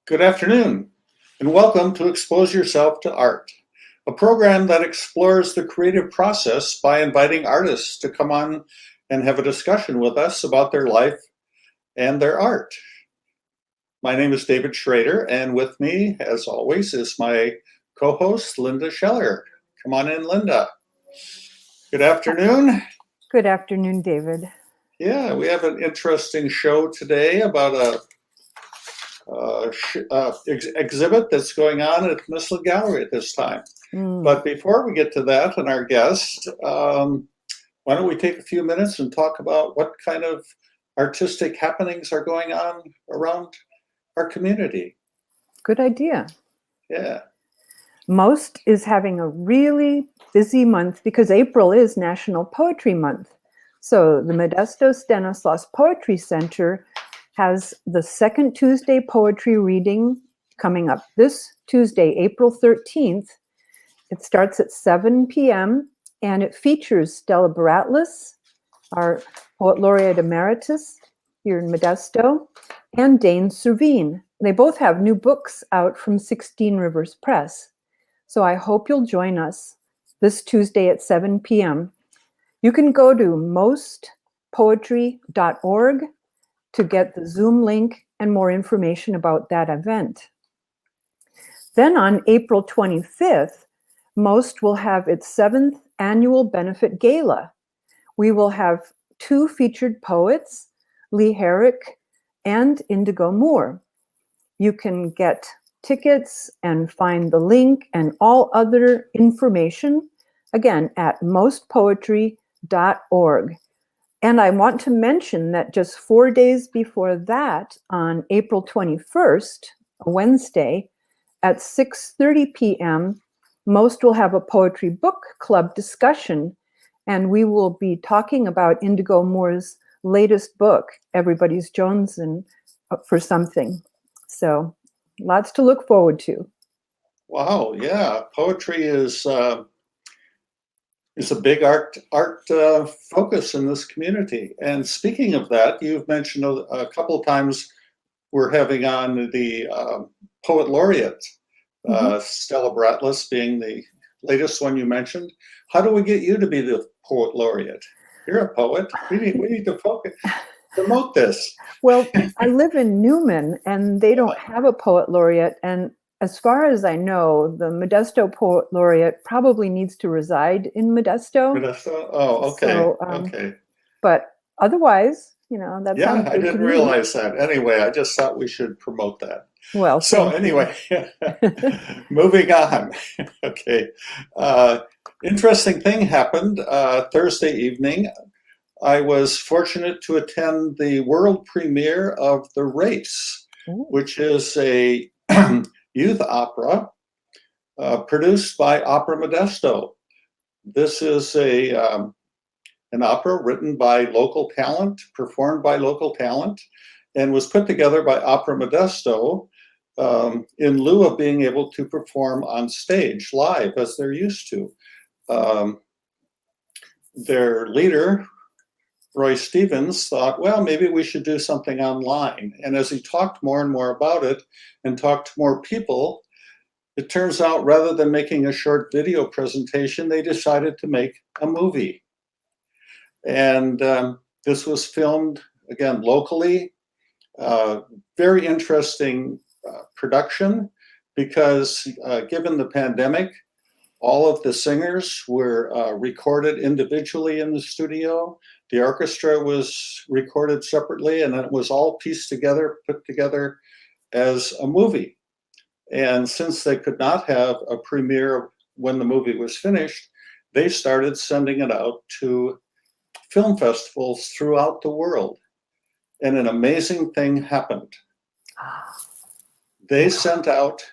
Good afternoon, and welcome to Expose Yourself to Art, a program that explores the creative process by inviting artists to come on and have a discussion with us about their life and their art. My name is David Schrader, and with me, as always, is my co-host, Linda Scheller. Come on in, Linda. Good afternoon. Good afternoon, David. Yeah, we have an interesting show today about a exhibit that's going on at Missile Gallery at this time. But before we get to that and our guest, why don't we take a few minutes and talk about what kind of artistic happenings are going on around our community? Good idea. Yeah. Most is having a really busy month because April is National Poetry Month. So the Modesto Stanislaus Poetry Center has the second Tuesday poetry reading coming up this Tuesday, April 13th. It starts at 7 p.m. and it features Stella Baratlis, our Poet Laureate Emeritus here in Modesto, and Dane Servine. They both have new books out from 16 Rivers Press. So I hope you'll join us this Tuesday at 7 p.m. You can go to mostpoetry.org to get the Zoom link and more information about that event. Then on April 25th, Most will have its 7th annual benefit gala. We will have 2 featured poets, Lee Herrick and Indigo Moore. You can get tickets and find the link and all other information, again, at mostpoetry.org. And I want to mention that just 4 days before that, on April 21st, a Wednesday, at 6:30 p.m., Most will have a poetry book club discussion, and we will be talking about Indigo Moore's latest book, Everybody's Jonesing for Something. So lots to look forward to. Wow, yeah. Poetry is a big art focus in this community. And speaking of that, you've mentioned a couple of times we're having on the Poet Laureate, Stella Baratlis being the latest one you mentioned. How do we get you to be the Poet Laureate? You're a poet. We need to promote this. Well, I live in Newman, and they don't have a Poet Laureate. And as far as I know, the Modesto Poet Laureate probably needs to reside in Modesto. Modesto? Oh, okay. So, okay. But otherwise, that sounds good. I didn't realize that. Anyway, I just thought we should promote that. Well, so anyway, moving on. Okay. Interesting thing happened Thursday evening. I was fortunate to attend the world premiere of The Race, which is a youth opera produced by Opera Modesto. This is an opera written by local talent, performed by local talent, and was put together by Opera Modesto in lieu of being able to perform on stage live as they're used to. Their leader, Roy Stevens, thought, well, maybe we should do something online. And as he talked more and more about it and talked to more people, it turns out rather than making a short video presentation, they decided to make a movie. And this was filmed, again, locally. Very interesting production because given the pandemic, all of the singers were recorded individually in the studio. The orchestra was recorded separately, and then it was all pieced together, put together as a movie. And since they could not have a premiere when the movie was finished, they started sending it out to film festivals throughout the world. And an amazing thing happened. They sent out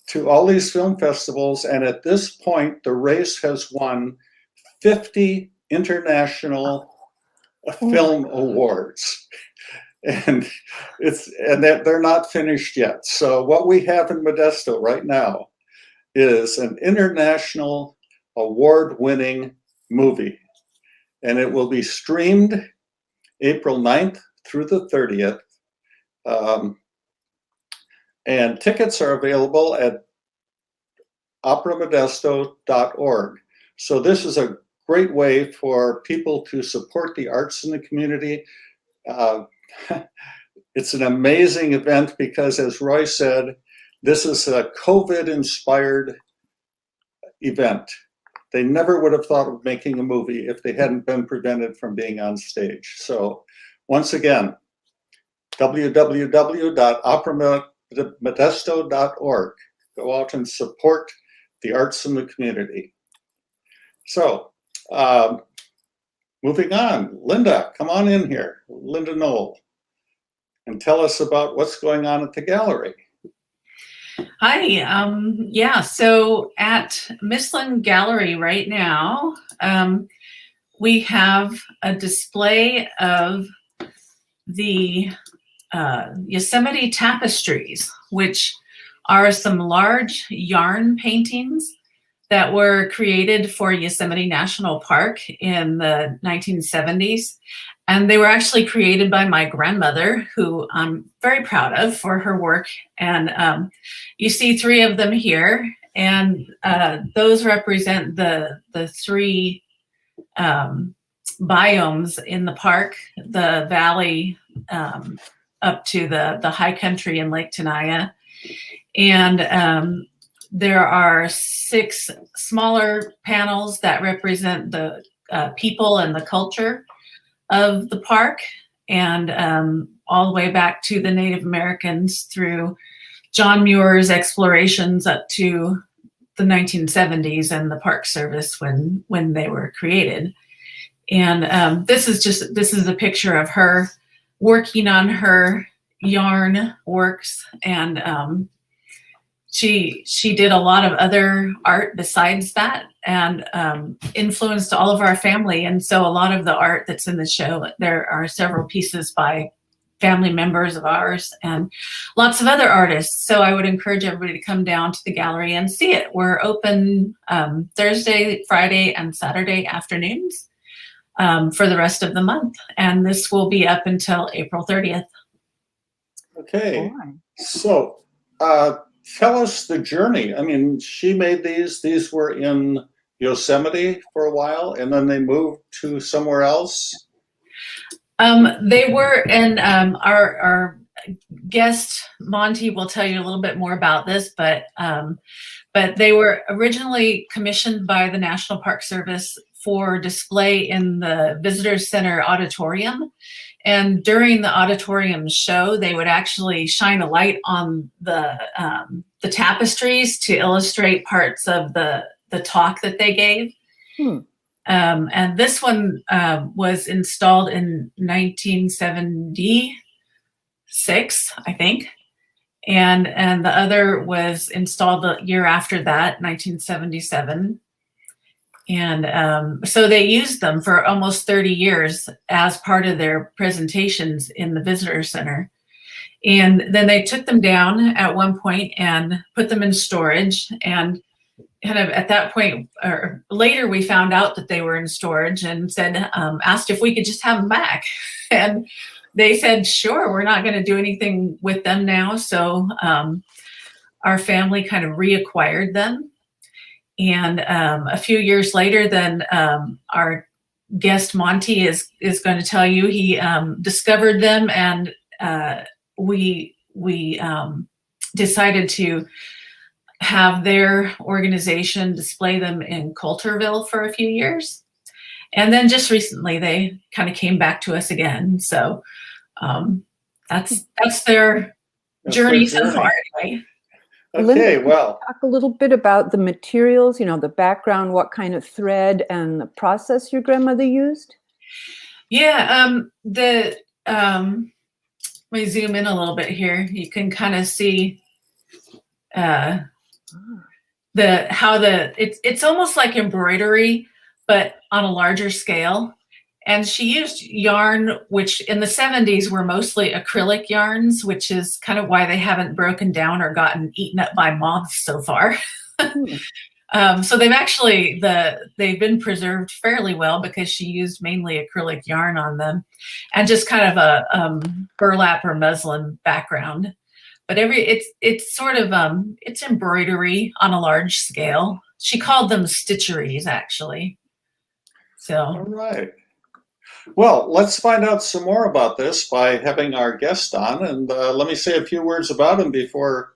to all these film festivals, and at this point, The Race has won 50 international film awards. And they're not finished yet. So what we have in Modesto right now is an international award-winning movie. And it will be streamed April 9th through the 30th And tickets are available at operamodesto.org. So this is a great way for people to support the arts in the community. It's an amazing event because, as Roy said, this is a COVID-inspired event. They never would have thought of making a movie if they hadn't been prevented from being on stage. So once again, www.operamodesto.org. Go out and support the arts in the community. So moving on, Linda, come on in here. Linda Knoll, and tell us about what's going on at the gallery. Hi, yeah, so at Michelin Gallery right now, we have a display of the Yosemite Tapestries, which are some large yarn paintings that were created for Yosemite National Park in the 1970s. And they were actually created by my grandmother, who I'm very proud of for her work. And you see 3 of them here, and those represent the 3 biomes in the park, the valley up to the high country in Lake Tenaya. And there are 6 smaller panels that represent the people and the culture of the park, and all the way back to the Native Americans through John Muir's explorations up to the 1970s and the Park Service when they were created. And this is a picture of her working on her yarn works, and she did a lot of other art besides that, and influenced all of our family. And so a lot of the art that's in the show, there are several pieces by family members of ours and lots of other artists. So I would encourage everybody to come down to the gallery and see it. We're open Thursday, Friday, and Saturday afternoons for the rest of the month. And this will be up until April 30th. Okay, so tell us the journey. I mean, she made these were in Yosemite for a while, and then they moved to somewhere else. They were, and our guest Monty will tell you a little bit more about this, but they were originally commissioned by the National Park Service for display in the Visitors Center auditorium. And during the auditorium show, they would actually shine a light on the tapestries to illustrate parts of the talk that they gave. And this one was installed in 1976, I think. And the other was installed the year after that, 1977. And so they used them for almost 30 years as part of their presentations in the Visitor Center. And then they took them down at one point and put them in storage. And kind of at that point, or later, we found out that they were in storage and asked if we could just have them back. And they said, sure, we're not going to do anything with them now. So our family kind of reacquired them. And a few years later, then our guest Monty is going to tell you he discovered them, and we decided to have their organization display them in Coulterville for a few years. And then just recently, they kind of came back to us again. So that's their journey so far, anyway. Okay, Linda, well, talk a little bit about the materials, the background, what kind of thread and the process your grandmother used? Yeah, let me zoom in a little bit here. You can kind of see it's almost like embroidery, but on a larger scale. And she used yarn, which in the 70s were mostly acrylic yarns, which is kind of why they haven't broken down or gotten eaten up by moths so far. So they've been preserved fairly well because she used mainly acrylic yarn on them, and just kind of a burlap or muslin background. but it's sort of it's embroidery on a large scale. She called them stitcheries, actually. All So right. Well, let's find out some more about this by having our guest on. And let me say a few words about him before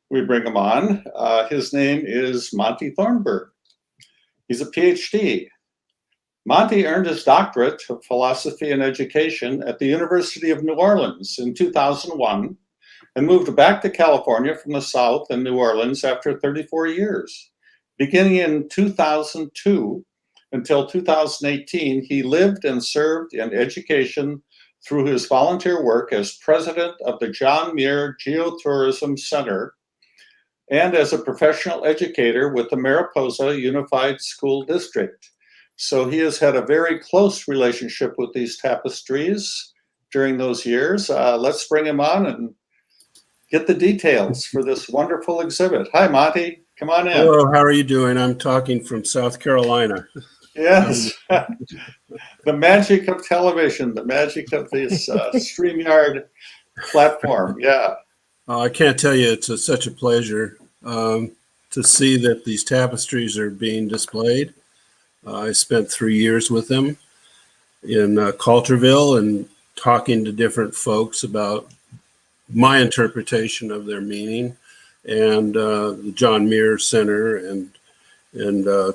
we bring him on. His name is Monty Thornberg. He's a PhD. Monty earned his doctorate of philosophy and education at the University of New Orleans in 2001 and moved back to California from the South in New Orleans after 34 years. Beginning in 2002 until 2018, he lived and served in education through his volunteer work as president of the John Muir Geotourism Center and as a professional educator with the Mariposa Unified School District. So he has had a very close relationship with these tapestries during those years. Let's bring him on and get the details for this wonderful exhibit. Hi, Monty. Come on in. Hello, how are you doing? I'm talking from South Carolina. Yes. The magic of television, the magic of this StreamYard platform. Yeah. I can't tell you, it's such a pleasure to see that these tapestries are being displayed. I spent 3 years with them in Coulterville and talking to different folks about my interpretation of their meaning, and the John Muir Center, and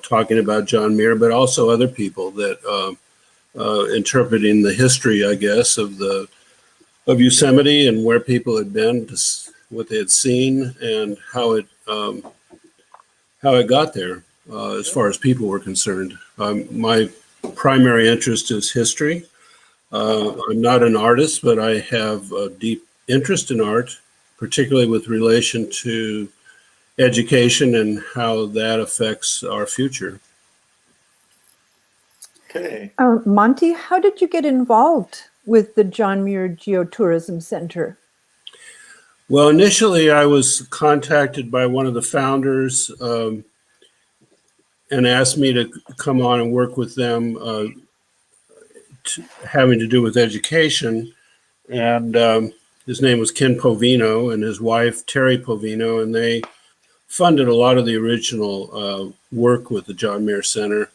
talking about John Muir, but also other people that interpreting the history, I guess, of Yosemite and where people had been, what they had seen, and how it got there as far as people were concerned. My primary interest is history. I'm not an artist, but I have a deep interest in art, particularly with relation to education and how that affects our future. Okay. Monty, how did you get involved with the John Muir Geotourism Center? Well, initially I was contacted by one of the founders and asked me to come on and work with them, having to do with education. And his name was Ken Povino and his wife, Terry Povino, and they funded a lot of the original work with the John Muir Center.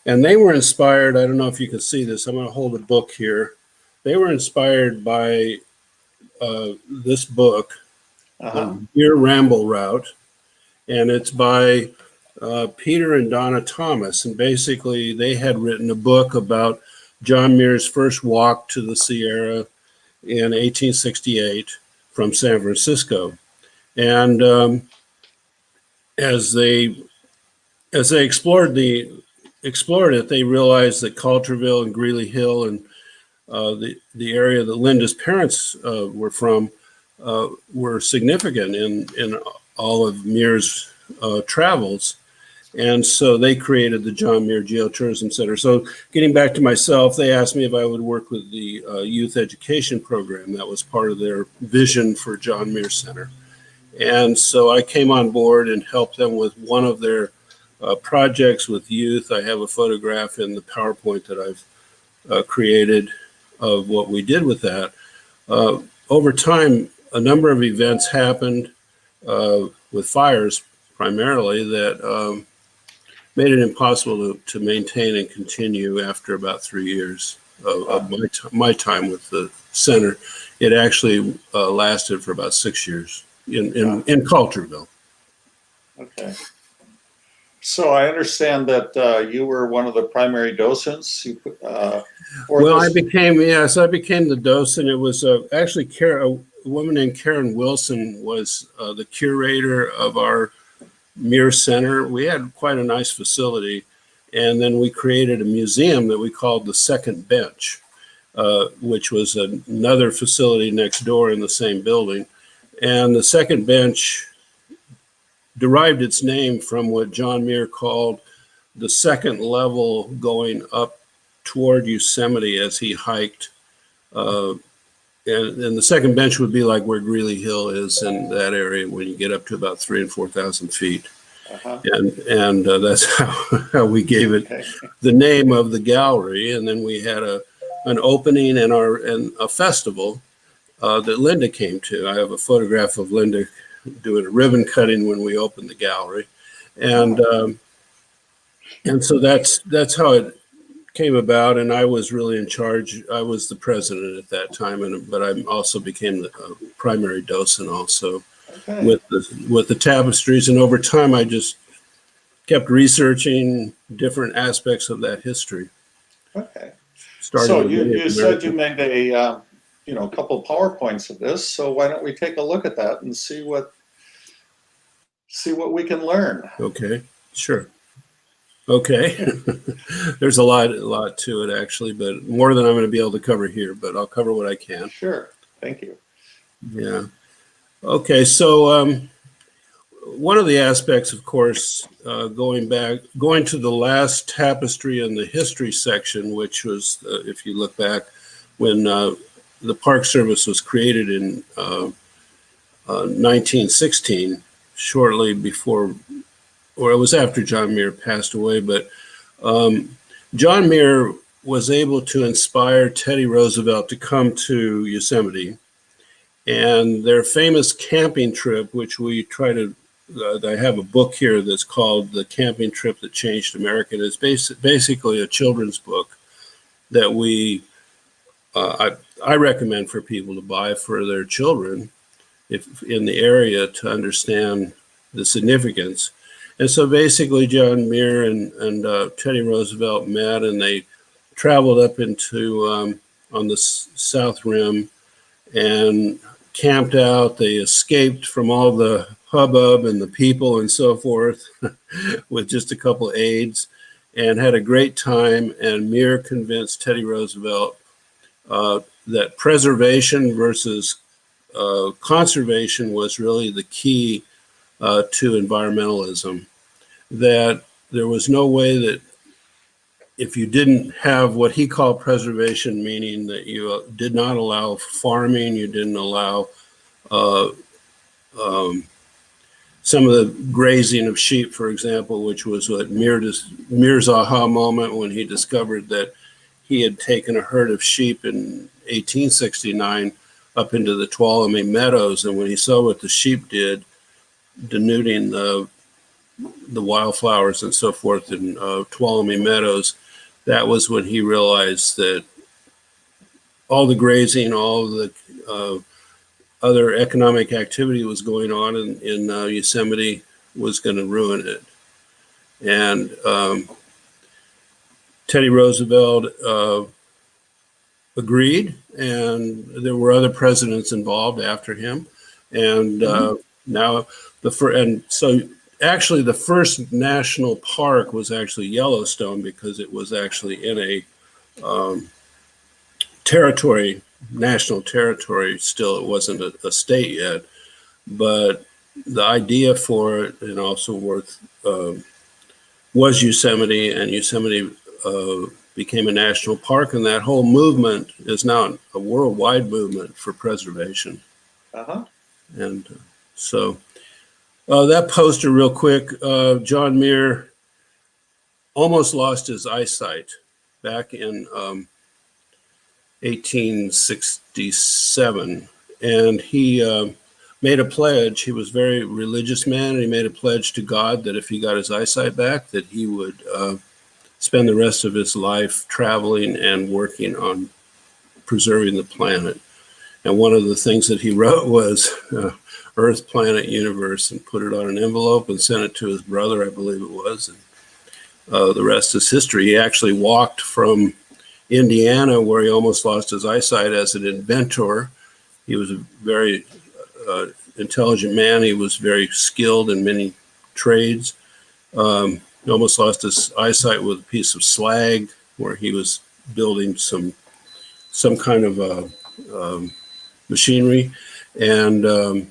And they were inspired, I don't know if you can see this, I'm going to hold a book here. They were inspired by this book, The Muir Ramble Route, and it's by Peter and Donna Thomas. And basically they had written a book about John Muir's first walk to the Sierra in 1868 from San Francisco. And as they explored it, they realized that Coulterville and Greeley Hill and the area that Linda's parents were from were significant in all of Muir's travels. And so they created the John Muir Geotourism Center. So getting back to myself, they asked me if I would work with the youth education program. That was part of their vision for John Muir Center. And so I came on board and helped them with one of their projects with youth. I have a photograph in the PowerPoint that I've created of what we did with that. Over time, a number of events happened with fires primarily that made it impossible to maintain and continue after about 3 years of my time with the center. It actually lasted for about 6 years in Coulterville. Okay. So I understand that you were one of the primary docents. I became the docent. It was actually a woman named Karen Wilson was the curator of our Muir Center. We had quite a nice facility, and then we created a museum that we called the Second Bench, which was another facility next door in the same building. And the Second Bench derived its name from what John Muir called the second level going up toward Yosemite as he hiked. And the Second Bench would be like where Greeley Hill is in that area when you get up to about 3,000 and 4,000 feet. And that's how we gave it the name of the gallery. And then we had an opening and a festival. that Linda came to. I have a photograph of Linda doing a ribbon cutting when we opened the gallery, and so that's how it came about. And I was really in charge. I was the president at that time, but I also became the primary docent also with the tapestries. And over time, I just kept researching different aspects of that history. Okay. Starting So with you said American. you made a couple of PowerPoints of this. So why don't we take a look at that and see what we can learn? Okay, sure. Okay. There's a lot to it actually, but more than I'm going to be able to cover here, but I'll cover what I can. Sure. Thank you. Yeah. Okay. So one of the aspects, of course, going to the last tapestry in the history section, which was, if you look back, when the Park Service was created in 1916, shortly before, or it was after John Muir passed away, but John Muir was able to inspire Teddy Roosevelt to come to Yosemite. And their famous camping trip, which we try to, I have a book here that's called The Camping Trip That Changed America. It's basically a children's book that I recommend for people to buy for their children if in the area to understand the significance. And so basically John Muir and Teddy Roosevelt met, and they traveled up into on the South Rim and camped out. They escaped from all the hubbub and the people and so forth with just a couple of aides, and had a great time. And Muir convinced Teddy Roosevelt that preservation versus conservation was really the key to environmentalism, that there was no way that if you didn't have what he called preservation, meaning that you did not allow farming, you didn't allow some of the grazing of sheep, for example, which was what Muir's aha moment when he discovered that he had taken a herd of sheep in 1869 up into the Tuolumne Meadows, and when he saw what the sheep did, denuding the wildflowers and so forth in Tuolumne Meadows, that was when he realized that all the grazing, all the other economic activity was going on in Yosemite was going to ruin it. And Teddy Roosevelt agreed, and there were other presidents involved after him. And now so actually the first national park was actually Yellowstone, because it was actually in a national territory still. It wasn't a state yet, but the idea for it, and also was Yosemite, and Yosemite became a national park, and that whole movement is now a worldwide movement for preservation. And so that poster real quick, John Muir almost lost his eyesight back in 1867, and he made a pledge. He was a very religious man, and he made a pledge to God that if he got his eyesight back, that he would spend the rest of his life traveling and working on preserving the planet. And one of the things that he wrote was Earth, Planet, Universe, and put it on an envelope and sent it to his brother, I believe it was. And the rest is history. He actually walked from Indiana, where he almost lost his eyesight, as an inventor. He was a very intelligent man. He was very skilled in many trades. He almost lost his eyesight with a piece of slag, where he was building some kind of machinery. And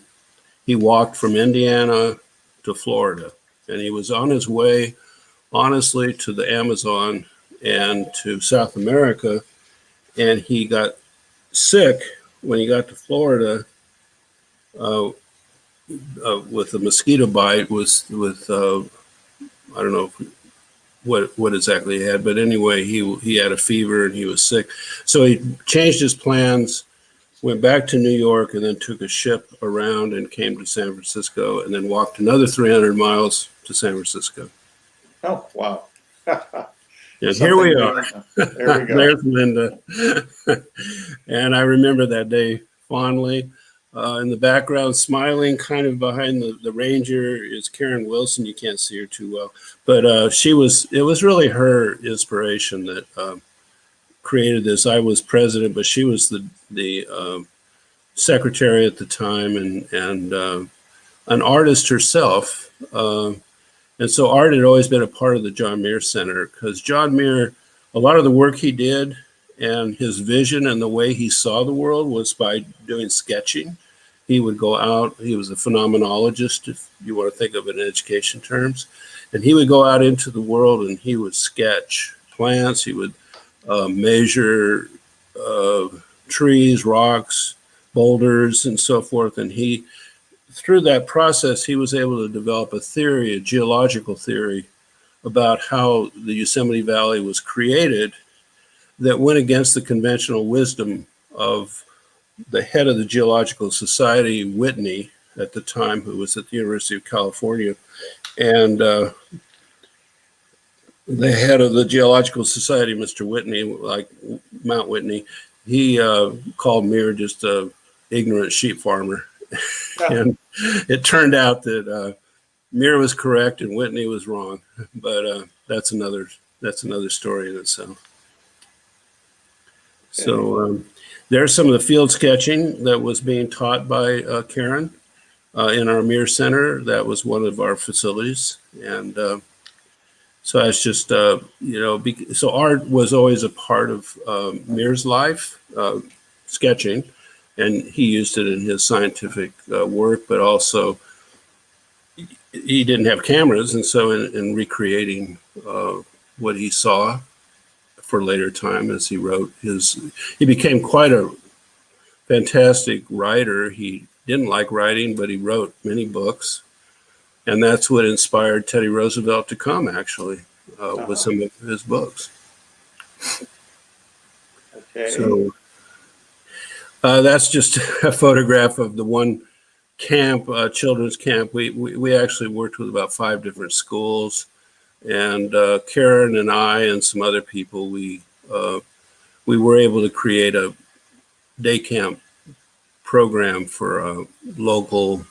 he walked from Indiana to Florida, and he was on his way, honestly, to the Amazon and to South America. And he got sick when he got to Florida with a mosquito bite, with I don't know what exactly he had, but anyway, he had a fever and he was sick. So he changed his plans went back to New York, and then took a ship around and came to San Francisco, and then walked another 300 miles to San Francisco. Oh, wow. And here we Something are. beyond- There we go. There's Linda. And I remember that day fondly. In the background, smiling, kind of behind the ranger, is Karen Wilson. You can't see her too well, but it was really her inspiration that created this. I was president, but she was the secretary at the time, and an artist herself. And so art had always been a part of the John Muir Center, because John Muir, a lot of the work he did and his vision and the way he saw the world was by doing sketching. He would go out, he was a phenomenologist, if you want to think of it in education terms, and he would go out into the world and he would sketch plants, he would measure trees, rocks, boulders, and so forth. And through that process, he was able to develop a theory, a geological theory, about how the Yosemite Valley was created that went against the conventional wisdom of the head of the Geological Society, Whitney, at the time, who was at the University of California, and the head of the Geological Society, Mr. Whitney, like Mount Whitney, he called Muir just a ignorant sheep farmer. And it turned out that Muir was correct and Whitney was wrong, but that's another story in itself. So there's some of the field sketching that was being taught by Karen in our Muir Center. That was one of our facilities, and so that's just so art was always a part of Muir's life, sketching. And he used it in his scientific work, but also he didn't have cameras. And so in recreating what he saw for later time as he wrote he became quite a fantastic writer. He didn't like writing, but he wrote many books. And that's what inspired Teddy Roosevelt to come, actually, with some of his books. Okay. So that's just a photograph of the one camp, children's camp. We actually worked with about 5 different schools, and Karen and I and some other people, we were able to create a day camp program for local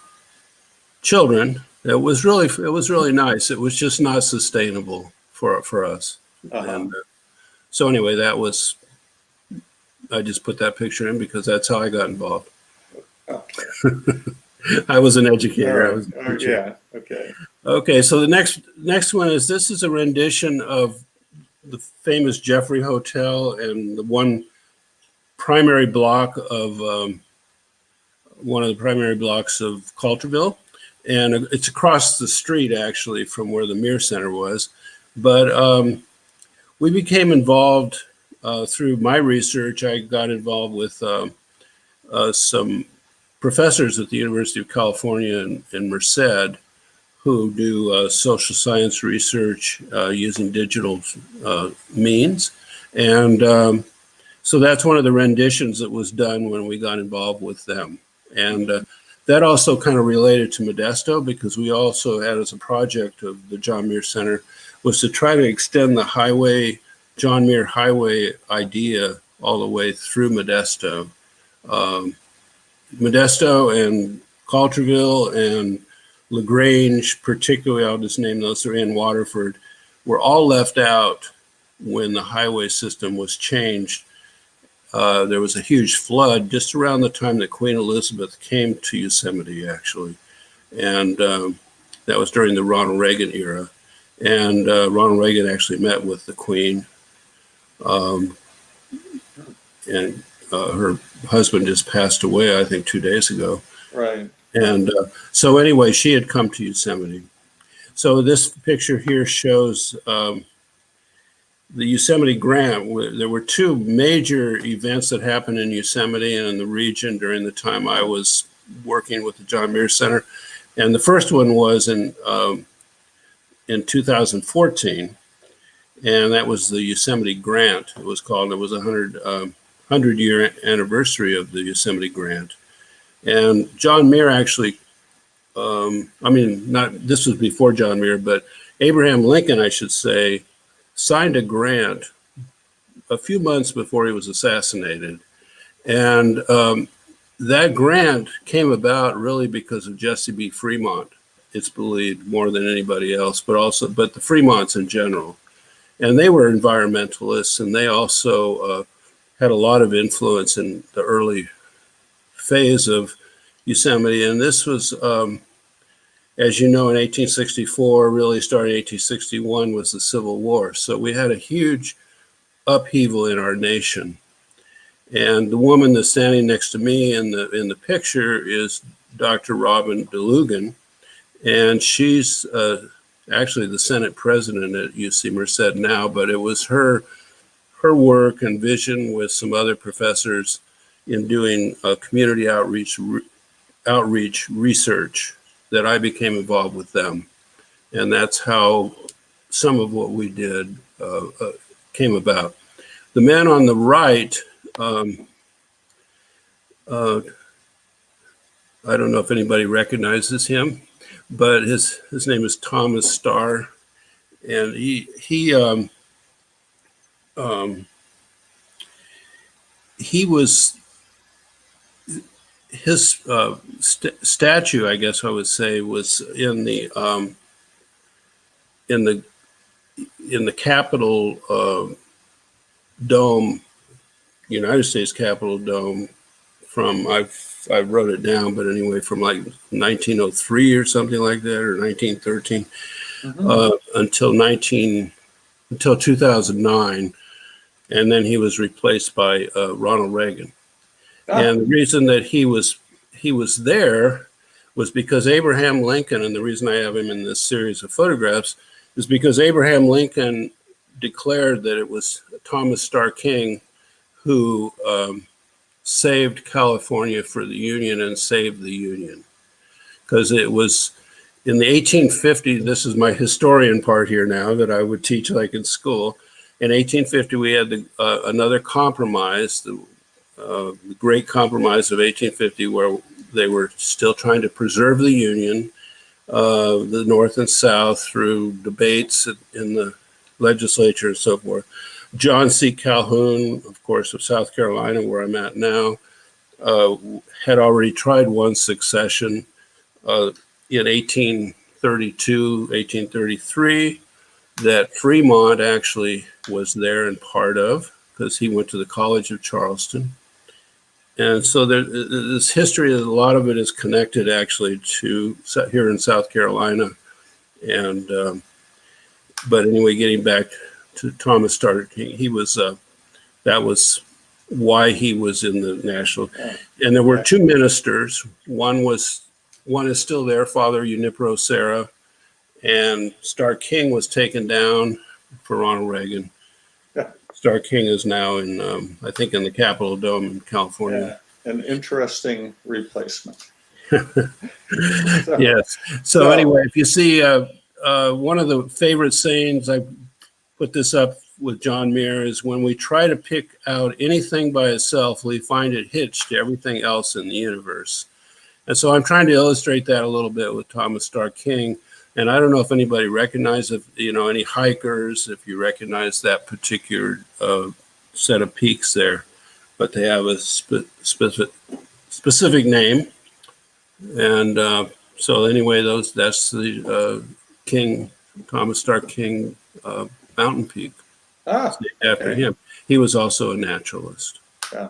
children. It was really nice. It was just not sustainable for us. And so anyway, I just put that picture in because that's how I got involved. I was an educator. Yeah. Okay. Okay. So the next one this is a rendition of the famous Jeffrey Hotel and the one primary block of one of the primary blocks of Coulterville, and it's across the street actually from where the Muir Center was. But we became involved. Through my research, I got involved with some professors at the University of California in Merced who do social science research using digital means. And so that's one of the renditions that was done when we got involved with them. And that also kind of related to Modesto, because we also had as a project of the John Muir Center was to try to extend the John Muir Highway idea all the way through Modesto. Modesto and Coulterville and LaGrange, particularly, I'll just name those three, and Waterford, were all left out when the highway system was changed. There was a huge flood just around the time that Queen Elizabeth came to Yosemite, actually. And that was during the Ronald Reagan era. And Ronald Reagan actually met with the Queen. And her husband just passed away, I think, 2 days ago. Right. And so anyway, she had come to Yosemite. So this picture here shows the Yosemite Grant. There were 2 major events that happened in Yosemite and in the region during the time I was working with the John Muir Center. And the first one was in 2014. And that was the Yosemite Grant, it was called. It was a $100 100-year anniversary of the Yosemite Grant. And John Muir actually, this was before John Muir, but Abraham Lincoln, I should say, signed a grant a few months before he was assassinated. And that grant came about really because of Jesse B. Fremont, it's believed, more than anybody else, but the Fremonts in general. And they were environmentalists, and they also had a lot of influence in the early phase of Yosemite. And this was, as you know, in 1864, really starting in 1861 was the Civil War. So we had a huge upheaval in our nation. And the woman that's standing next to me in the picture is Dr. Robin DeLugan, and she's actually the Senate president at UC Merced now, but it was her work and vision with some other professors in doing community outreach research that I became involved with them. And that's how some of what we did came about. The man on the right, I don't know if anybody recognizes him, but his name is Thomas Starr, and he was, his statue, I guess I would say, was in the Capitol Dome, United States Capitol Dome, from I wrote it down, but anyway, from like 1903 or something like that, or 1913, until 2009, and then he was replaced by Ronald Reagan. And the reason that he was there was because Abraham Lincoln, and the reason I have him in this series of photographs is because Abraham Lincoln declared that it was Thomas Starr King who saved California for the Union and saved the Union. Because it was in the 1850s, this is my historian part here now that I would teach like in school. In 1850, we had another compromise, the Great Compromise of 1850, where they were still trying to preserve the Union, the North and South, through debates in the legislature and so forth. John C. Calhoun, of course, of South Carolina, where I'm at now, had already tried one succession in 1832, 1833, that Fremont actually was there and part of, because he went to the College of Charleston. And so this history, a lot of it is connected actually to here in South Carolina. And but anyway, getting back to Thomas Starr, he was that was why he was in the national. And there were two ministers. One is still there, Father Junipero Serra, and Starr King was taken down for Ronald Reagan. Starr King is now in, I think, in the Capitol Dome in California. Yeah, an interesting replacement. Yes. So anyway, if you see one of the favorite sayings, I put this up with John Muir, is when we try to pick out anything by itself, we find it hitched to everything else in the universe. And so I'm trying to illustrate that a little bit with Thomas Starr King. And I don't know if anybody recognizes, any hikers, if you recognize that particular set of peaks there, but they have a specific name. And so anyway, that's the Thomas Starr King mountain peak. After him. He was also a naturalist. Yeah.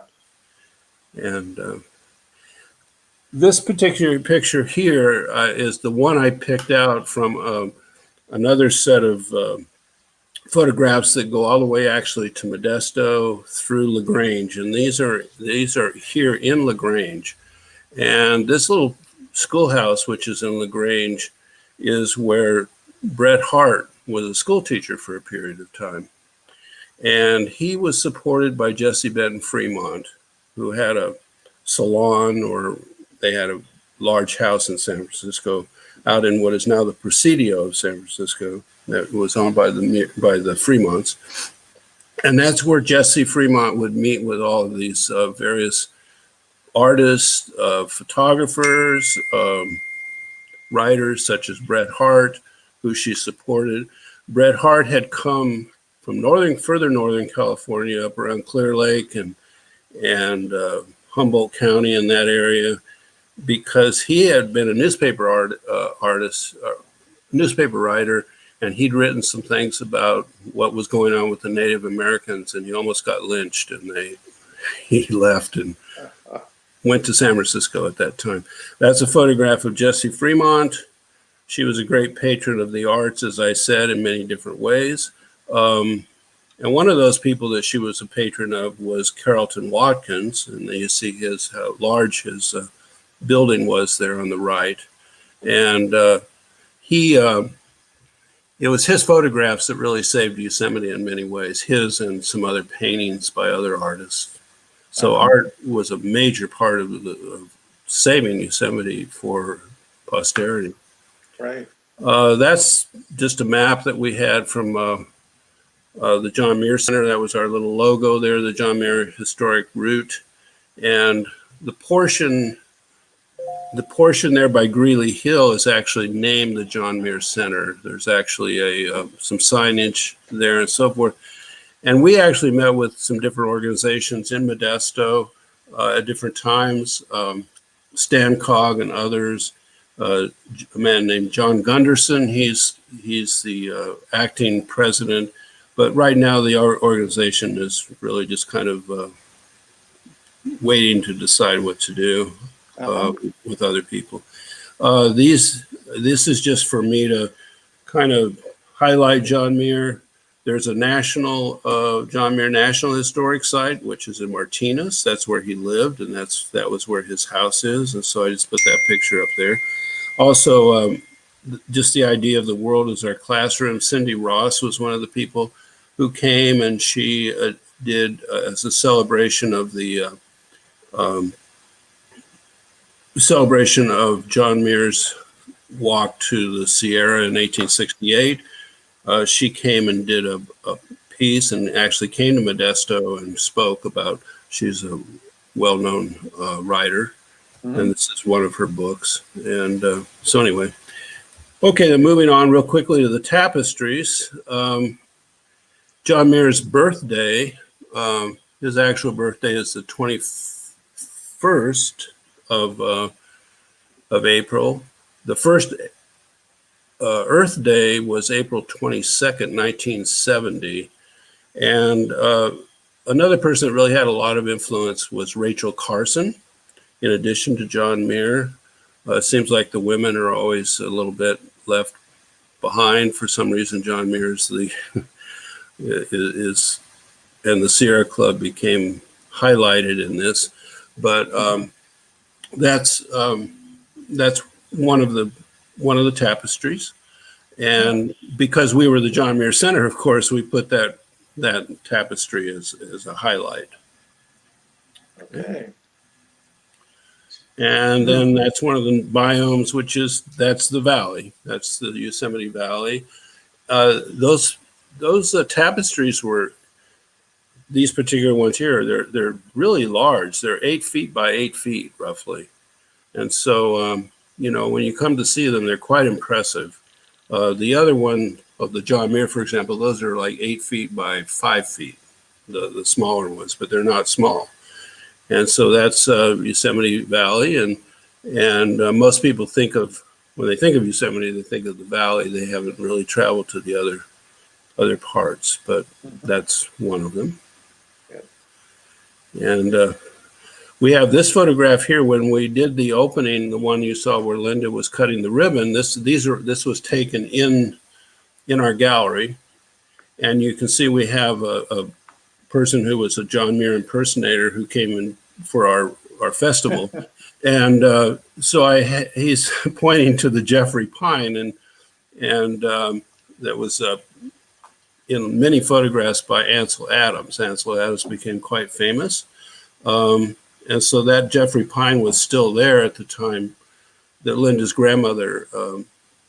And this particular picture here is the one I picked out from another set of photographs that go all the way actually to Modesto through LaGrange. And these are here in LaGrange. And this little schoolhouse, which is in LaGrange, is where Bret Hart was a school teacher for a period of time. And he was supported by Jesse Benton Fremont, who had a salon, or they had a large house in San Francisco, out in what is now the Presidio of San Francisco, that was owned by the Fremonts. And that's where Jesse Fremont would meet with all of these various artists, photographers, writers such as Bret Harte, who she supported. Bret Harte had come from further northern California, up around Clear Lake and Humboldt County in that area, because he had been a newspaper newspaper writer, and he'd written some things about what was going on with the Native Americans, and he almost got lynched, and he left and went to San Francisco at that time. That's a photograph of Jessie Fremont. She was a great patron of the arts, as I said, in many different ways. And one of those people that she was a patron of was Carlton Watkins, and you see how large his building was there on the right. And it was his photographs that really saved Yosemite in many ways, his and some other paintings by other artists. So art was a major part of saving Yosemite for posterity. Right. That's just a map that we had from the John Muir Center. That was our little logo there, the John Muir Historic Route. And the portion there by Greeley Hill is actually named the John Muir Center. There's actually some signage there and so forth. And we actually met with some different organizations in Modesto at different times, Stan Cogg and others, a man named John Gunderson. He's the acting president. But right now, the organization is really just kind of waiting to decide what to do with other people. This is just for me to kind of highlight John Muir. There's a national John Muir National Historic Site, which is in Martinez. That's where he lived, and that was where his house is. And so I just put that picture up there. Also, just the idea of the world as our classroom. Cindy Ross was one of the people who came, and she did as a celebration of the celebration of John Muir's walk to the Sierra in 1868. She came and did a piece, and actually came to Modesto and spoke about. She's a well-known writer, and this is one of her books. And so anyway, okay, then moving on real quickly to the tapestries. John Muir's birthday, his actual birthday is the 21st of April. The first Earth Day was April 22nd, 1970. And another person that really had a lot of influence was Rachel Carson, in addition to John Muir. It seems like the women are always a little bit left behind for some reason. John Muir's and the Sierra Club became highlighted in this. But that's one of the tapestries. And because we were the John Muir Center, of course, we put that tapestry as a highlight. Okay. And then that's one of the biomes, that's the valley. That's the Yosemite Valley. Those tapestries were, these particular ones here, they're really large. They're 8 feet by 8 feet, roughly. And so, when you come to see them, they're quite impressive. The other one of the John Muir, for example, those are like 8 feet by 5 feet, the smaller ones, but they're not small. And so that's Yosemite Valley. And most people when they think of Yosemite, they think of the valley. They haven't really traveled to the other parts, but that's one of them. And we have this photograph here when we did the opening, the one you saw where Linda was cutting the ribbon. This was taken in our gallery, and you can see we have a person who was a John Muir impersonator who came in for our festival. And so he's pointing to the Jeffrey Pine, and that was in many photographs by Ansel Adams. Ansel Adams became quite famous. And so that Jeffrey Pine was still there at the time that Linda's grandmother,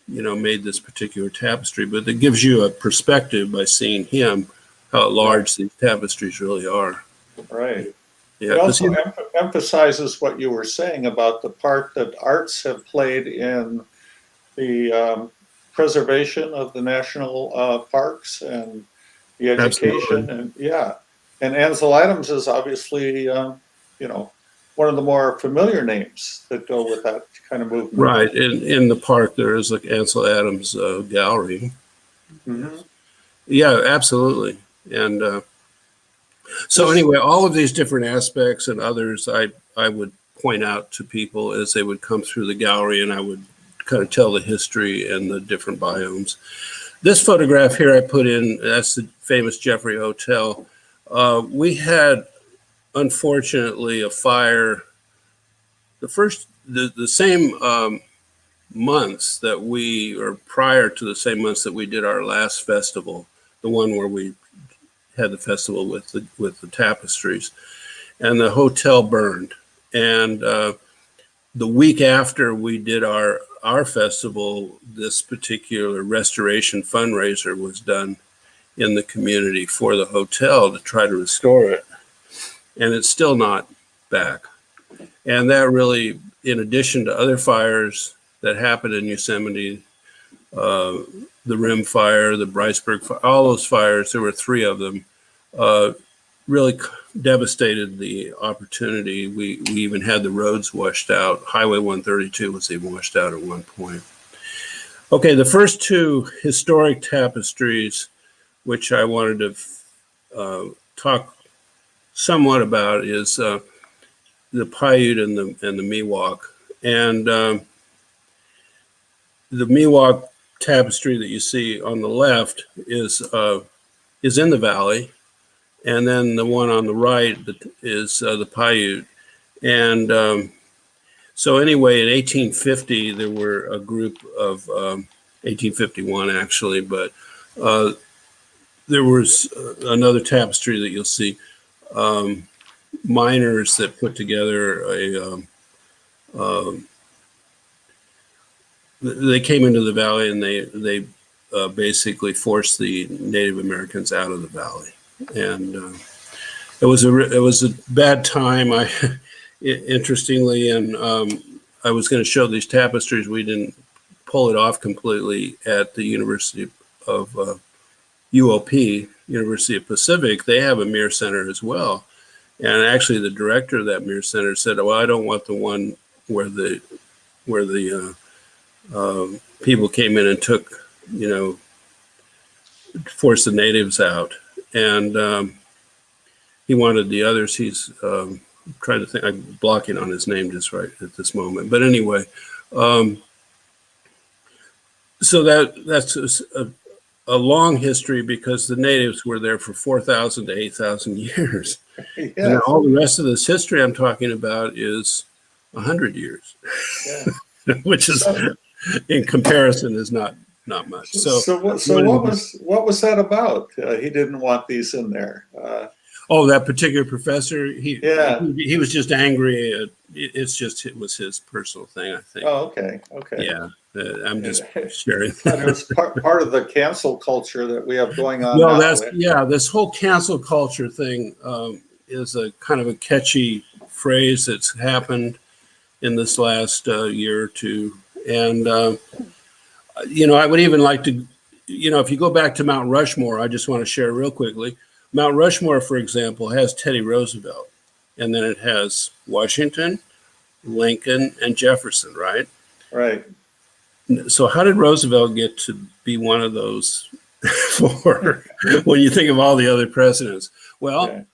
made this particular tapestry. But it gives you a perspective by seeing him, how large these tapestries really are. Right. Yeah, It 'cause also emphasizes what you were saying about the part that arts have played in the preservation of the national parks and the education. absolutely. And yeah, and Ansel Adams is obviously, one of the more familiar names that go with that kind of movement. Right. In the park, there is like Ansel Adams gallery. Mhm. Yeah, absolutely. And so anyway, all of these different aspects and others, I would point out to people as they would come through the gallery, and I would kind of tell the history and the different biomes. This photograph here I put in, that's the famous Jeffrey Hotel. We had, unfortunately, a fire the same months that or prior to the same months that we did our last festival, the one where we had the festival with the tapestries, and the hotel burned. And the week after we did our festival, this particular restoration fundraiser was done in the community for the hotel to try to restore it, and it's still not back. And that really, in addition to other fires that happened in Yosemite, the Rim Fire, the Bryceburg Fire, all those fires, there were 3 of them, really devastated the opportunity. We even had the roads washed out. Highway 132 was even washed out at one point. Okay, the first 2 historic tapestries, which I wanted to talk somewhat about, is the Paiute and the Miwok. And the Miwok tapestry that you see on the left is in the valley, and then the one on the right is the Paiute. And so anyway, in 1850, there were a group of 1851 actually, but there was another tapestry that you'll see. Miners that put together they came into the valley, and they basically forced the Native Americans out of the valley, and it was a bad time. Interestingly, and I was going to show these tapestries. We didn't pull it off completely at the University of UOP, University of Pacific. They have a Muir Center as well. And actually, the director of that Muir Center said, "Well, I don't want the one where the people came in and took, forced the natives out." And he wanted the others. He's trying to think. I'm blocking on his name just right at this moment. But anyway, so that's a long history, because the natives were there for 4,000 to 8,000 years. Yes. And all the rest of this history I'm talking about is 100 years, Yeah. which is, in comparison, is not much. So what was that about? He didn't want these in there. That particular professor, he was just angry. It was his personal thing, I think. Oh, okay. Yeah, I'm just sharing. It was part of the cancel culture that we have going on Well, now. this whole cancel culture thing is a kind of a catchy phrase that's happened in this last year or two. And, I would even like to, if you go back to Mount Rushmore, I just want to share real quickly. Mount Rushmore, for example, has Teddy Roosevelt, and then it has Washington, Lincoln, and Jefferson, right? Right. So how did Roosevelt get to be one of those 4 when you think of all the other presidents? Well,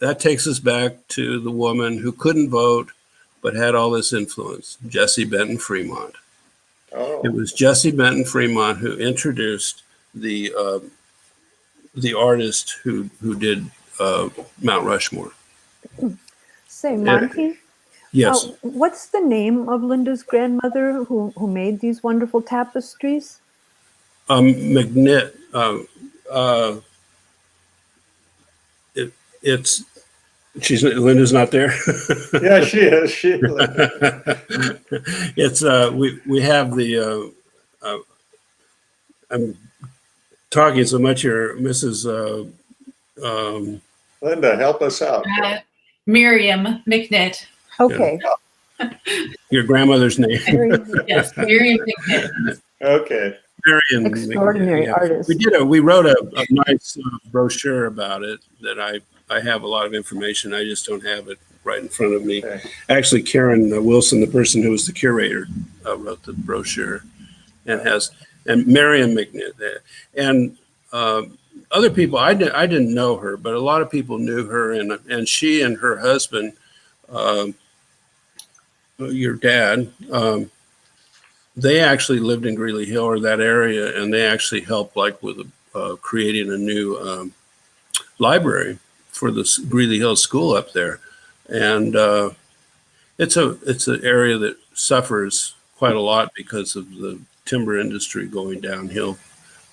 that takes us back to the woman who couldn't vote but had all this influence, Jessie Benton Fremont. Oh. It was Jessie Benton Fremont who introduced the artist who did Mount Rushmore. Say, Monty, Yes. what's the name of Linda's grandmother who made these wonderful tapestries? Magnet. Linda's not there. Yeah, she is. It's we have the. I'm talking so much here, Mrs. Um, Linda, help us out. Miriam McNitt. Okay. your grandmother's name. Very Yes, Miriam McNitt. Okay. Marion. extraordinary artist. We wrote a nice brochure about it that I have a lot of information. I just don't have it right in front of me. Okay. Actually, Karen Wilson, the person who was the curator, wrote the brochure and Marion McNitt and other people. I didn't know her, but a lot of people knew her, and she and her husband, your dad, they actually lived in Greeley Hill or that area, and they actually helped like with creating a new library for the Greeley Hill School up there, and it's an area that suffers quite a lot because of the timber industry going downhill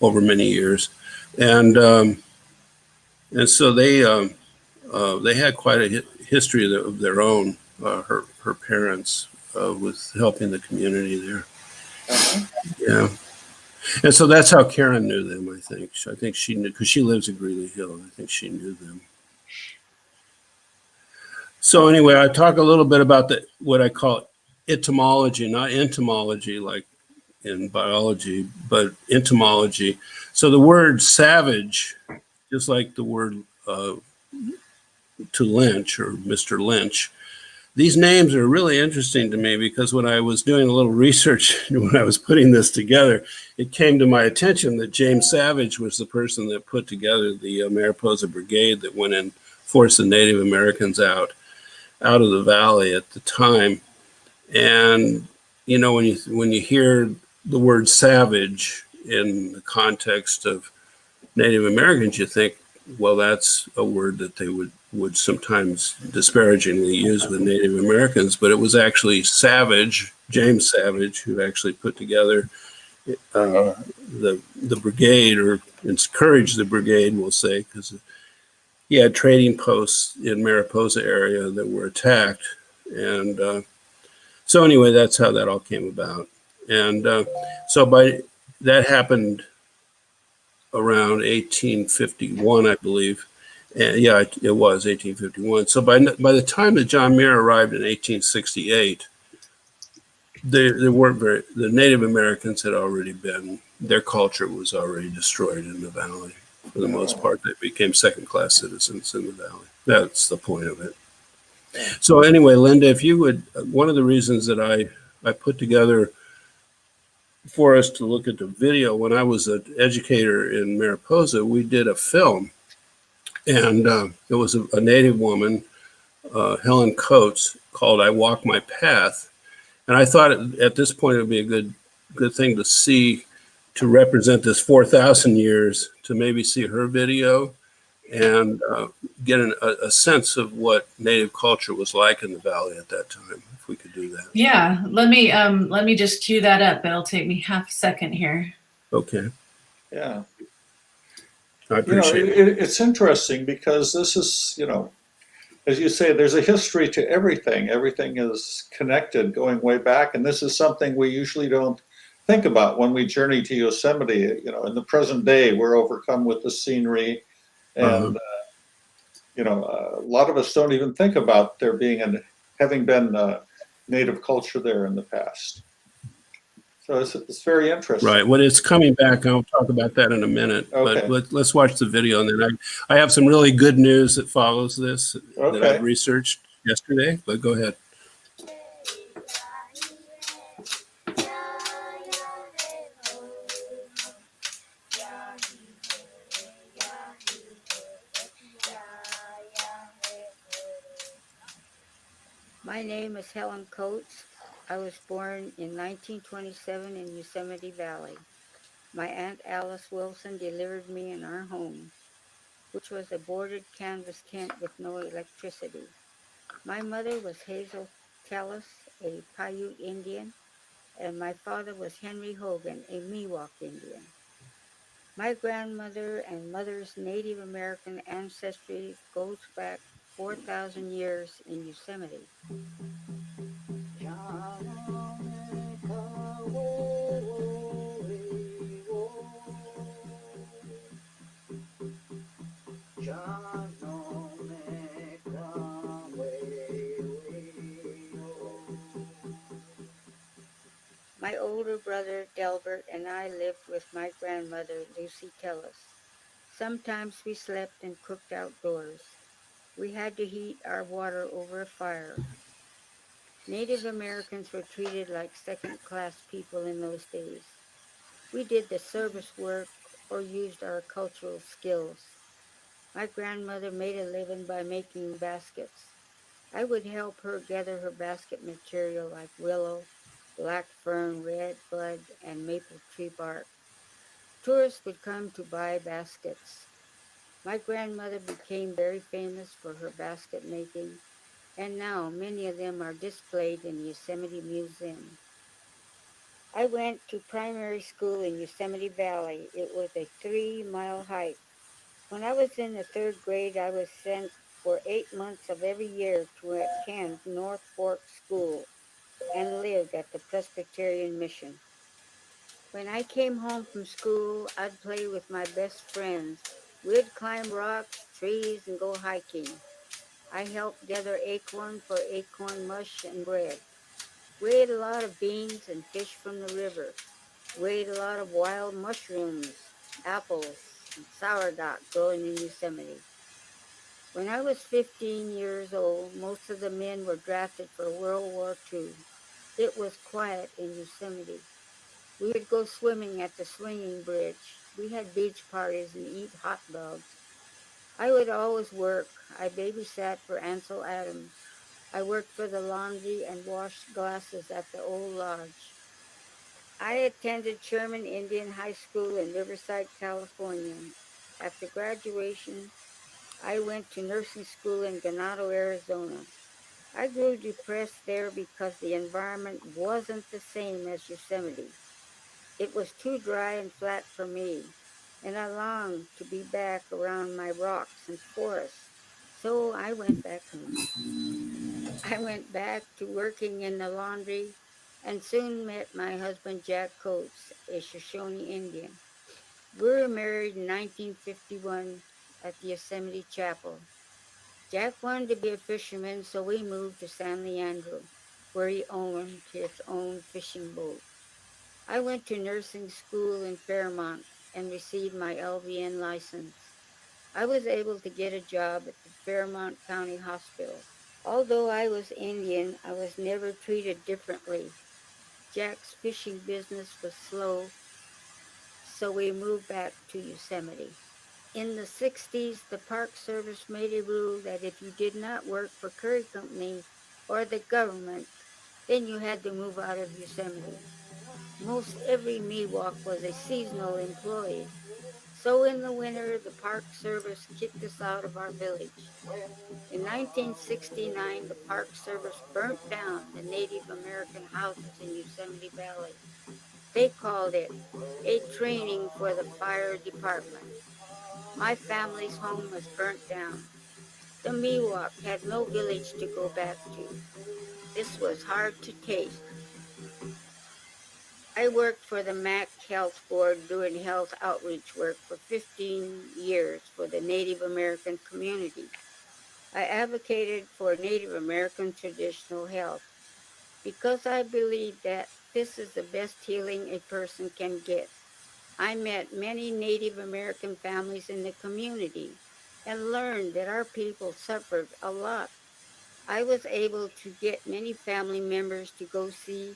over many years, and so they had quite a history of their own. Her parents with helping the community there. Yeah. And so that's how Karen knew them, I think. I think she knew, because she lives in Greeley Hill. I think she knew them. So anyway, I talk a little bit about what I call etymology, not entomology like in biology, but entomology. So the word savage, just like the word to lynch or Mr. Lynch, these names are really interesting to me because when I was doing a little research, when I was putting this together, it came to my attention that James Savage was the person that put together the Mariposa Brigade that went and forced the Native Americans out of the valley at the time. And, you know, when you hear the word savage in the context of Native Americans, you think, well, that's a word that they would sometimes disparagingly use with Native Americans, but it was actually Savage, James Savage, who actually put together the brigade, or encouraged the brigade, we'll say, because he had trading posts in Mariposa area that were attacked. And so anyway, that's how that all came about. And so that happened around 1851, I believe. And yeah, it was 1851. So by the time that John Muir arrived in 1868, there weren't the Native Americans had already their culture was already destroyed in the valley. For the most part, they became second-class citizens in the valley. That's the point of it. So anyway, Linda, if you would, one of the reasons that I put together for us to look at the video, when I was an educator in Mariposa, we did a film. And it was a Native woman, Helen Coats, called "I Walk My Path," and I thought at this point it would be a good thing to see, to represent this 4,000 years, to maybe see her video and get a sense of what Native culture was like in the valley at that time. If we could do that. Yeah, let me just cue that up. It'll take me half a second here. Okay. Yeah. I appreciate it. It's interesting because this is, as you say, there's a history to everything. Everything is connected going way back. And this is something we usually don't think about when we journey to Yosemite. In the present day, we're overcome with the scenery. And, a lot of us don't even think about there having been Native culture there in the past. So it's very interesting. Right. Well, it's coming back. I'll talk about that in a minute. Okay. But let's watch the video, and then I have some really good news that follows this that I researched yesterday. But go ahead. My name is Helen Coats. I was born in 1927 in Yosemite Valley. My Aunt Alice Wilson delivered me in our home, which was a boarded canvas tent with no electricity. My mother was Hazel Tellis, a Paiute Indian, and my father was Henry Hogan, a Miwok Indian. My grandmother and mother's Native American ancestry goes back 4,000 years in Yosemite. My older brother Delbert and I lived with my grandmother Lucy Tellis. Sometimes we slept and cooked outdoors. We had to heat our water over a fire. Native Americans were treated like second-class people in those days. We did the service work or used our cultural skills. My grandmother made a living by making baskets. I would help her gather her basket material like willow, black fern, red bud, and maple tree bark. Tourists would come to buy baskets. My grandmother became very famous for her basket making, and now many of them are displayed in the Yosemite Museum. I went to primary school in Yosemite Valley. It was a 3-mile hike. When I was in the third grade, I was sent for 8 months of every year to attend North Fork School and lived at the Presbyterian Mission. When I came home from school, I'd play with my best friends. We'd climb rocks, trees, and go hiking. I helped gather acorn for acorn mush and bread. We ate a lot of beans and fish from the river. We ate a lot of wild mushrooms, apples, and sourdough growing in Yosemite. When I was 15 years old, most of the men were drafted for World War II. It was quiet in Yosemite. We would go swimming at the swinging bridge. We had beach parties and eat hot dogs. I would always work. I babysat for Ansel Adams. I worked for the laundry and washed glasses at the old lodge. I attended Sherman Indian High School in Riverside, California. After graduation, I went to nursing school in Ganado, Arizona. I grew depressed there because the environment wasn't the same as Yosemite. It was too dry and flat for me, and I longed to be back around my rocks and forests. So I went back home. I went back to working in the laundry and soon met my husband Jack Coats, a Shoshone Indian. We were married in 1951 at the Yosemite Chapel. Jack wanted to be a fisherman, so we moved to San Leandro, where he owned his own fishing boat. I went to nursing school in Fairmont and received my LVN license. I was able to get a job at the Fairmont County Hospital. Although I was Indian, I was never treated differently. Jack's fishing business was slow, so we moved back to Yosemite. In the 60s, the Park Service made a rule that if you did not work for Curry Company or the government, then you had to move out of Yosemite. Most every Miwok was a seasonal employee. So in the winter, the Park Service kicked us out of our village. In 1969, the Park Service burnt down the Native American houses in Yosemite Valley. They called it a training for the fire department. My family's home was burnt down. The Miwok had no village to go back to. This was hard to take. I worked for the MAC Health Board doing health outreach work for 15 years for the Native American community. I advocated for Native American traditional health because I believe that this is the best healing a person can get. I met many Native American families in the community and learned that our people suffered a lot. I was able to get many family members to go see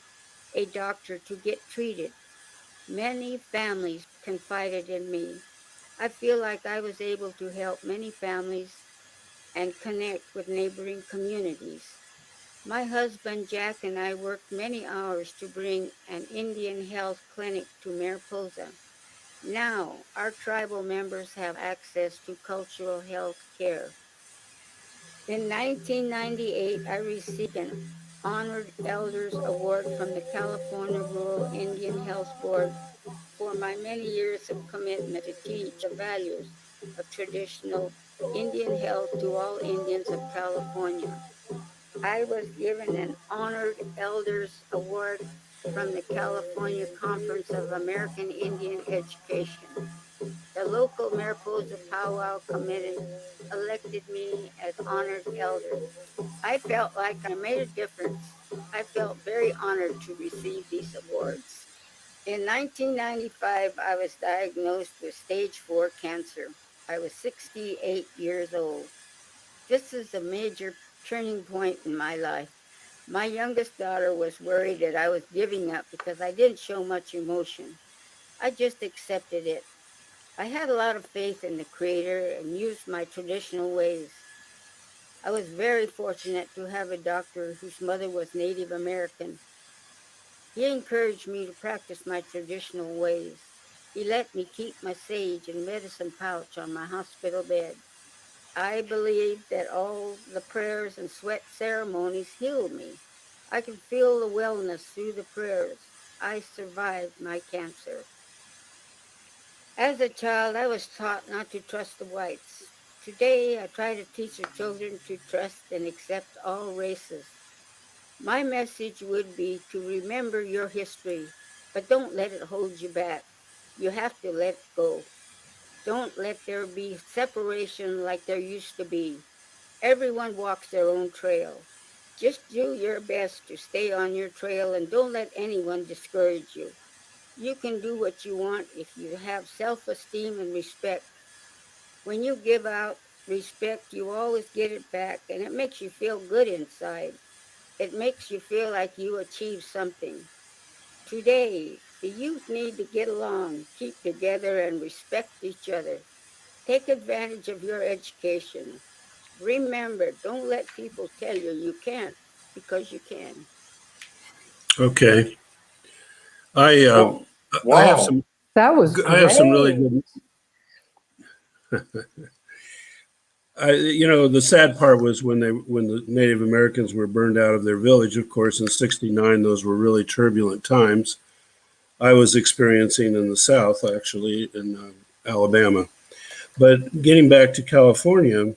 a doctor to get treated. Many families confided in me. I feel like I was able to help many families and connect with neighboring communities. My husband Jack and I worked many hours to bring an Indian health clinic to Mariposa. Now, our tribal members have access to cultural health care. In 1998, I received an Honored Elders Award from the California Rural Indian Health Board for my many years of commitment to teach the values of traditional Indian health to all Indians of California. I was given an Honored Elders Award from the California Conference of American Indian Education. The local Mariposa Powwow Committee elected me as honored elder. I felt like I made a difference. I felt very honored to receive these awards. In 1995, I was diagnosed with stage 4 cancer. I was 68 years old. This is a major turning point in my life. My youngest daughter was worried that I was giving up because I didn't show much emotion. I just accepted it. I had a lot of faith in the Creator and used my traditional ways. I was very fortunate to have a doctor whose mother was Native American. He encouraged me to practice my traditional ways. He let me keep my sage and medicine pouch on my hospital bed. I believed that all the prayers and sweat ceremonies healed me. I could feel the wellness through the prayers. I survived my cancer. As a child, I was taught not to trust the whites. Today, I try to teach the children to trust and accept all races. My message would be to remember your history, but don't let it hold you back. You have to let go. Don't let there be separation like there used to be. Everyone walks their own trail. Just do your best to stay on your trail and don't let anyone discourage you. You can do what you want if you have self-esteem and respect. When you give out respect, you always get it back, and it makes you feel good inside. It makes you feel like you achieved something. Today, the youth need to get along, keep together, and respect each other. Take advantage of your education. Remember, don't let people tell you you can't because you can. Okay. I Oh, I have wow. some That was I have some really great. good. The sad part was when the Native Americans were burned out of their village. Of course, in '69, those were really turbulent times. I was experiencing in the South, actually, in Alabama. But getting back to California,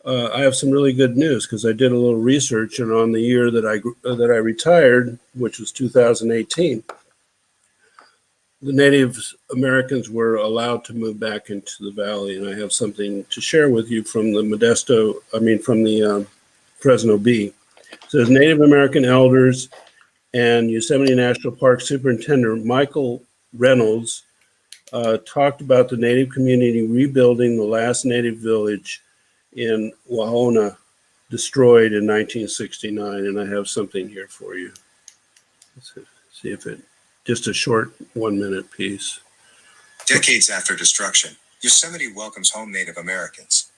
I have some really good news because I did a little research, and on the year that I retired, which was 2018, the Native Americans were allowed to move back into the valley, and I have something to share with you from the Fresno Bee. It says Native American elders and Yosemite National Park Superintendent Michael Reynolds talked about the Native community rebuilding the last Native village in Wahona, destroyed in 1969, and I have something here for you. Let's see if it, just a short 1 minute piece. Decades after destruction, Yosemite welcomes home Native Americans.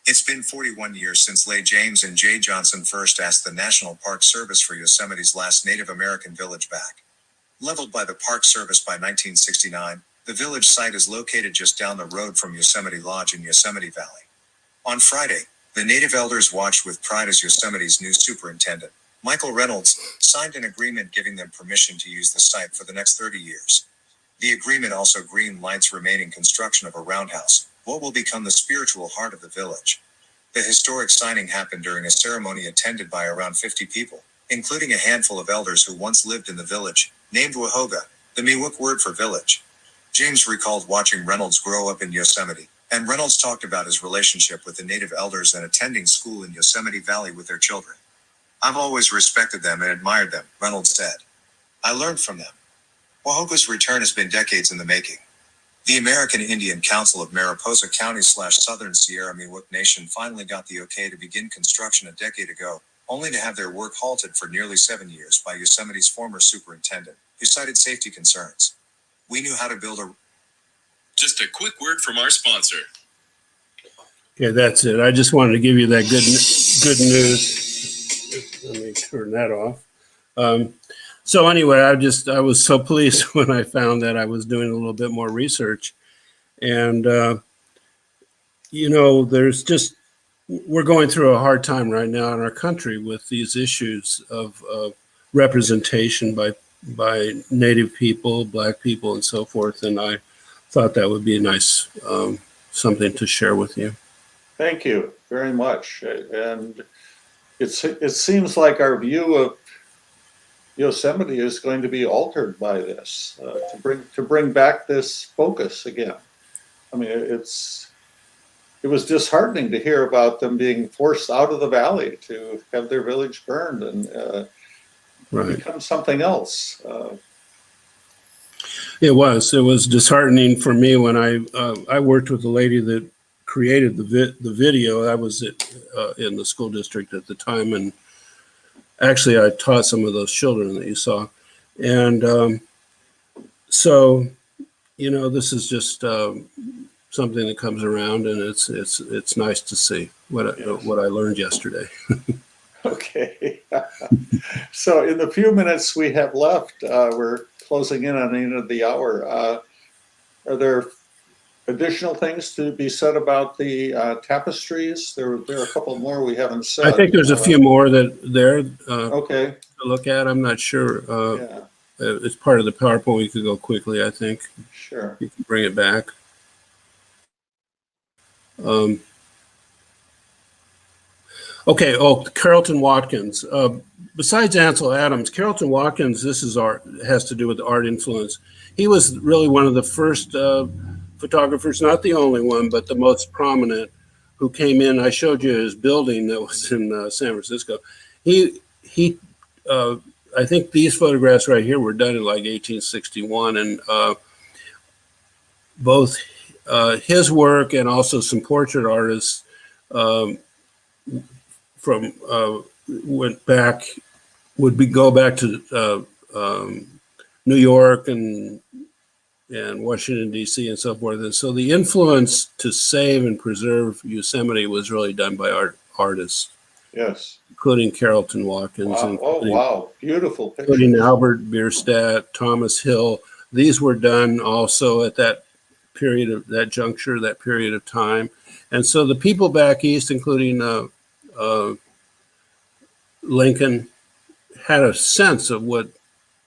It's been 41 years since Leigh James and Jay Johnson first asked the National Park Service for Yosemite's last Native American village back. Leveled by the Park Service by 1969, the village site is located just down the road from Yosemite Lodge in Yosemite Valley. On Friday, the Native elders watched with pride as Yosemite's new superintendent, Michael Reynolds, signed an agreement giving them permission to use the site for the next 30 years. The agreement also green lights remaining construction of a roundhouse, what will become the spiritual heart of the village. The historic signing happened during a ceremony attended by around 50 people, including a handful of elders who once lived in the village, named Wahoga, the Miwok word for village. James recalled watching Reynolds grow up in Yosemite, and Reynolds talked about his relationship with the Native elders and attending school in Yosemite Valley with their children. I've always respected them and admired them, Reynolds said. I learned from them. Wahoga's return has been decades in the making. The American Indian Council of Mariposa County/Southern Sierra Miwok Nation finally got the okay to begin construction a decade ago, only to have their work halted for nearly 7 years by Yosemite's former superintendent, who cited safety concerns. We knew how to build a... Just a quick word from our sponsor. Okay, that's it. I just wanted to give you that good news. Let me turn that off. So anyway, I was so pleased when I found that. I was doing a little bit more research, and we're going through a hard time right now in our country with these issues of representation by Native people, Black people, and so forth. And I thought that would be a nice something to share with you. Thank you very much. And it seems like our view of Yosemite is going to be altered by this, to bring back this focus again. I mean, it was disheartening to hear about them being forced out of the valley to have their village burned and Right. become something else. It was disheartening for me when I worked with the lady that created the video. I was in the school district at the time, and actually I taught some of those children that you saw. And so, this is just something that comes around, and it's nice to see what I learned yesterday. Okay. So in the few minutes we have left, we're closing in on the end of the hour. Are there additional things to be said about the tapestries? There are a couple more we haven't said. I think there's a few more there Okay. to look at. I'm not sure. Yeah, It's part of the PowerPoint. We could go quickly, I think. sure. You can bring it back. Okay. Oh, Carlton Watkins. Besides Ansel Adams, Carlton Watkins, this is has to do with art influence. He was really one of the first photographers, not the only one, but the most prominent, who came in. I showed you his building that was in San Francisco. I think these photographs right here were done in like 1861, and both his work and also some portrait artists from go back to New York and Washington, D.C. and so forth. And so the influence to save and preserve Yosemite was really done by artists. Yes. Including Carlton Watkins. Wow. Oh, wow. Beautiful pictures. Including Albert Bierstadt, Thomas Hill. These were done also at that period of time. And so the people back east, including Lincoln, had a sense of what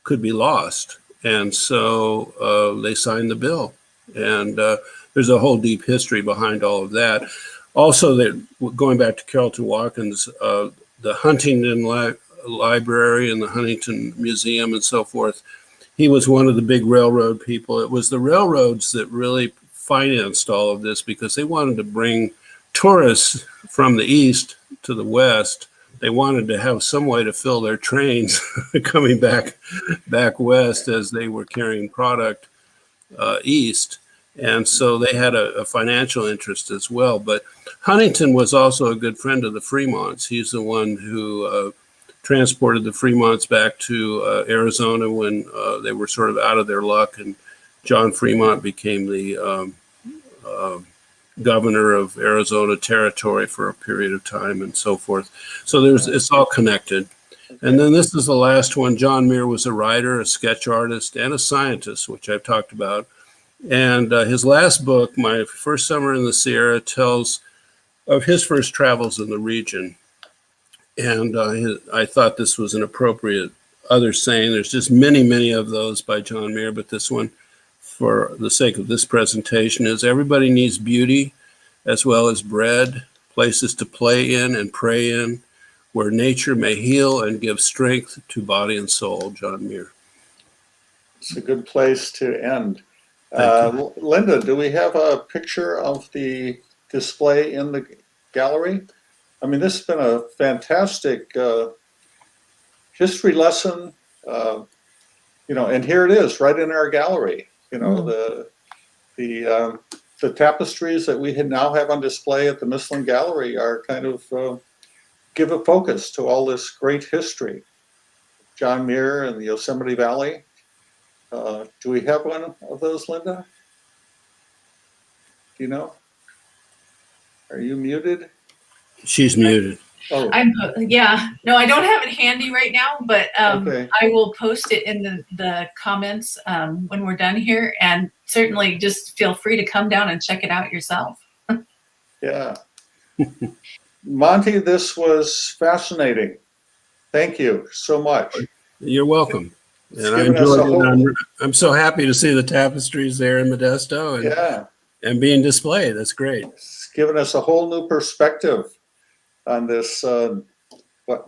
could be lost. And so they signed the bill. And there's a whole deep history behind all of that. Also, going back to Carlton Watkins, the Huntington Library and the Huntington Museum and so forth, he was one of the big railroad people. It was the railroads that really financed all of this because they wanted to bring tourists from the east to the west. They wanted to have some way to fill their trains coming back west as they were carrying product east. And so they had a financial interest as well. But Huntington was also a good friend of the Fremonts. He's the one who transported the Fremonts back to Arizona when they were sort of out of their luck. And John Fremont became the governor of Arizona Territory for a period of time and so forth. So it's all connected. And then this is the last one. John Muir was a writer, a sketch artist, and a scientist, which I've talked about. And his last book, My First Summer in the Sierra, tells of his first travels in the region. And I thought this was an appropriate other saying. There's just many, many of those by John Muir, but this one, for the sake of this presentation, is everybody needs beauty as well as bread, places to play in and pray in, where nature may heal and give strength to body and soul. John Muir. It's a good place to end. Linda, do we have a picture of the display in the gallery? I mean, this has been a fantastic history lesson, and here it is right in our gallery. The tapestries that we now have on display at the Mifflin Gallery are kind of give a focus to all this great history. John Muir and the Yosemite Valley. Do we have one of those, Linda? Do you know? Are you muted? She's muted. Oh, No, I don't have it handy right now, but okay. I will post it in the comments when we're done here, and certainly just feel free to come down and check it out yourself. Yeah. Monty, this was fascinating. Thank you so much. You're welcome. It's And I given us a enjoyed it. whole- I'm so happy to see the tapestries there in Modesto and being displayed. That's great. It's given us a whole new perspective on this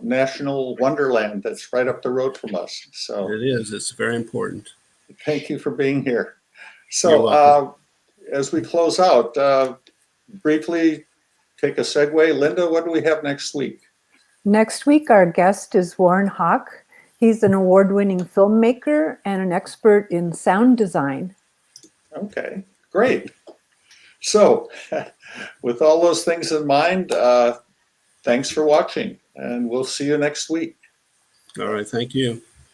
national wonderland that's right up the road from us. So It is. It's very important. thank you for being here. You're So welcome. as we close out, briefly take a segue. Linda, what do we have next week? Next week, our guest is Warren Hawk. He's an award-winning filmmaker and an expert in sound design. Okay, great. So, with all those things in mind, thanks for watching, and we'll see you next week. All right. Thank you.